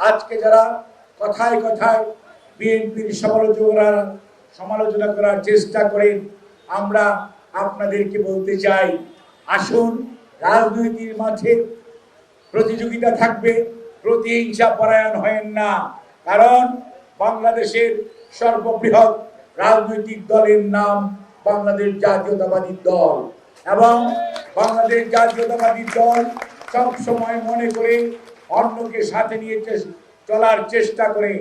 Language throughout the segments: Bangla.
আজকে যারা কথায় কথায় বিএনপির সমালোচনা করার চেষ্টা করেন, আমরা আপনাদেরকে বলতে চাই, আসুন রাজনীতির মাঠে প্রতিযোগিতা থাকবে, প্রতিহিংসা পরায়ণ হয়েন না। কারণ বাংলাদেশের সর্ববৃহৎ রাজনৈতিক দলের নাম বাংলাদেশ জাতীয়তাবাদী দল, এবং বাংলাদেশ জাতীয়তাবাদী দল সব সময় মনে করে অন্যকে সাথে নিয়ে চলার চেষ্টা করে।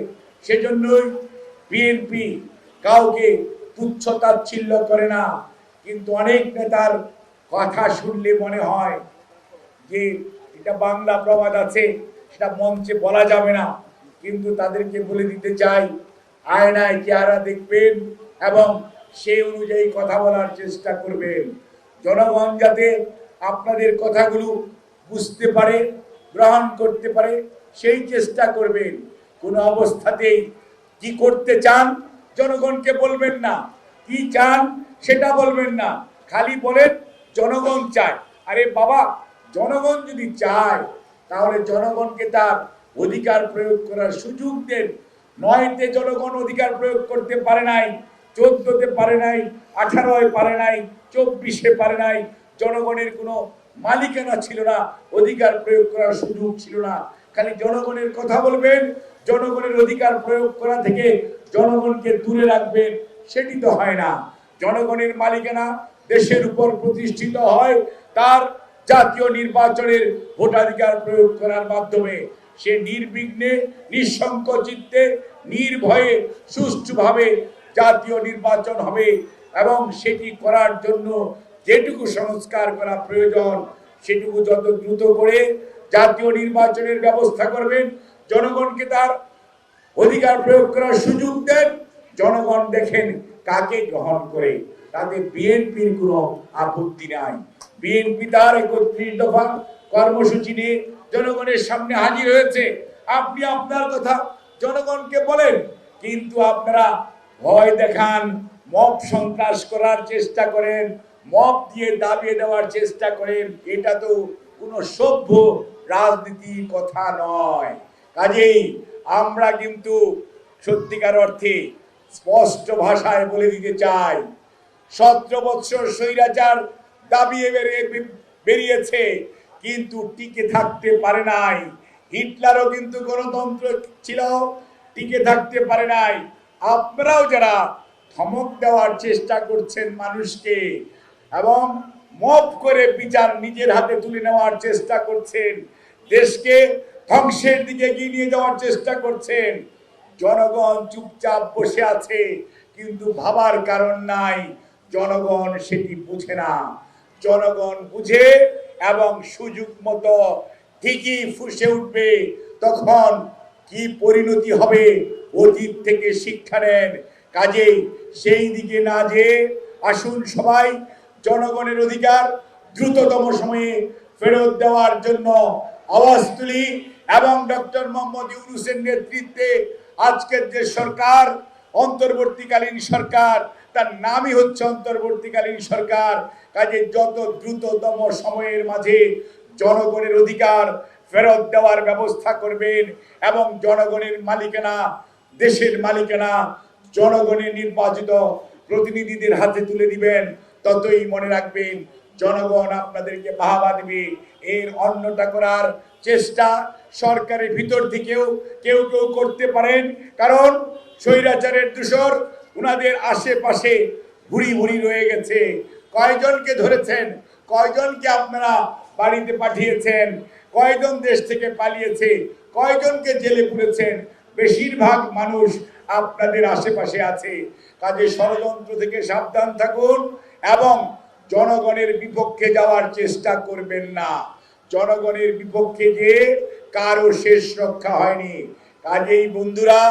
সেজন্যই বিএনপি কাউকে তুচ্ছ-তাচ্ছিল্য করে না। কিন্তু অনেক নেতার কথা শুনলে মনে হয় যে এটা বাংলা প্রবাদ আছে, সেটা মঞ্চে বলা যাবে না, কিন্তু তাদেরকে বলে দিতে চাই, আয়নায় চেহারা দেখবেন এবং সেই অনুযায়ী কথা বলার চেষ্টা করবেন। জনগণ যাতে আপনাদের কথাগুলো বুঝতে পারে, গ্রহণ করতে পারে, সেই চেষ্টা করবেন। কোনো অবস্থাতেই কি করতে চান জনগণকে বলবেন না, কি চান সেটা বলবেন না, খালি বলেন জনগণ চায়। আরে বাবা, জনগণ যদি চায় তাহলে জনগণকে তার অধিকার প্রয়োগ করার সুযোগ দেন। 9তে জনগণ অধিকার প্রয়োগ করতে পারে নাই, 14তে পারে নাই, 18-এ পারে নাই, 24-এ পারে নাই। জনগণের কোনো মালিকানা ছিল না, অধিকার প্রয়োগ করার সুযোগ ছিল না। খালি জনগণের কথা বলবেন, জনগণের অধিকার প্রয়োগ করা থেকে জনগণকে দূরে রাখবেন, সেটি তো হয় না। জনগণের মালিকানা দেশের উপর প্রতিষ্ঠিত হয় তার জাতীয় নির্বাচনের ভোটাধিকার প্রয়োগ করার মাধ্যমে। সে নির্বিঘ্নে, নিঃসংকোচিতে, নির্ভয়ে, সুষ্ঠুভাবে জাতীয় নির্বাচন হবে, এবং সেটি করার জন্য যেটুকু সংস্কার করা প্রয়োজন সেটুকু যত দ্রুত করে জাতীয় নির্বাচনের ব্যবস্থা করবেন। জনগণকে তার অধিকার প্রয়োগ করার সুযোগ দেন, জনগণ দেখেন কাকে গ্রহণ করে। তাতে বিএনপির কোনো আপত্তি নাই। বিএনপি তার 31 দফা কর্মসূচি নিয়ে জনগণের সামনে হাজির হয়েছে। আপনি আপনার কথা জনগণকে বলেন, কিন্তু আপনারা ভয় দেখান, মব সন্ত্রাস করার চেষ্টা করেন, মব দিয়ে দাবিয়ে দেওয়ার চেষ্টা করেন। এটা তো কোনো সভ্য রাজনীতির কথা নয়। কাজেই আমরা কিন্তু সত্যিকার অর্থে স্পষ্ট ভাষায় বলে দিতে চাই, 17 বছর স্বৈরাচার দাবিয়ে বেরিয়েছে, কিন্তু টিকে থাকতে পারে নাই। হিটলারও কিন্তু গণতন্ত্র ছিল, টিকে থাকতে পারে নাই। আপনারাও যারা ধমক দেওয়ার চেষ্টা করছেন মানুষকে, এবং মব করে বিচার নিজের হাতে তুলে নেওয়ার চেষ্টা করছেন, দেশকে ধ্বংসের দিকে এগিয়ে নিয়ে যাওয়ার চেষ্টা করছেন, জনগণ চুপচাপ বসে আছে, কিন্তু ভাবার কারণ নাই। জনগণ সেটি বুঝে না। জনগণ বুঝে এবং সুযোগ মতো ঠিকই ফুঁসে উঠবে। তখন কি পরিণতি হবে, অতীত থেকে শিক্ষা নেন। কাজেই সেই দিকে না যেয়ে আসুন সবাই জনগণের অধিকার দ্রুততম সময়ে ফেরত দেওয়ার জন্য আওয়াজ তুলি, এবং ডক্টর মোহাম্মদ ইউনূসের নেতৃত্বে আজকের যে সরকার, অন্তর্বর্তীকালীন সরকার, তার নামই হচ্ছে অন্তর্বর্তীকালীন সরকার। কাজে যত দ্রুততম সময়ের মাঝে জনগণের অধিকার ফেরত দেওয়ার ব্যবস্থা করবেন, এবং জনগণের মালিকানা, দেশের মালিকানা জনগণের নির্বাচিত প্রতিনিধিদের হাতে তুলে দিবেন। ততই মনে রাখবেন জনগণ আপনাদেরকে বাহবা দিবে। এর অন্যটা করার চেষ্টা সরকারের ভিতর থেকেও কেউ কেউ করতে পারেন, কারণ স্বৈরাচারের দূষর উনাদের আশেপাশে ভুরি ভুরি রয়ে গেছে। কয়জনকে ধরেছেন, কয়জনকে আপনারা বাড়িতে পাঠিয়েছেন, কয়জন দেশ থেকে পালিয়েছে, কয়জনকে জেলে পুরেছেন, বেশিরভাগ মানুষ আপনাদের আশেপাশে আছে। কাজে ষড়যন্ত্র থেকে সাবধান থাকুন এবং জনগণের বিপক্ষে যাওয়ার চেষ্টা করবেন না। জনগণের বিপক্ষে যে কারো শেষ রক্ষা হয়নি। কাজেই বন্ধুরা,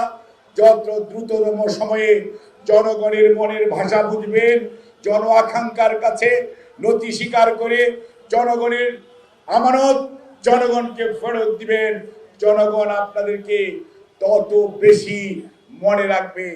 যত দ্রুততম সময়ে জনগণের মনের ভাষা বুঝবেন, জন আকাঙ্ক্ষার কাছে নতি স্বীকার করে জনগণের আমানত জনগণকে ফেরত দিবেন, জনগণ আপনাদেরকে তত বেশি মনে রাখবে।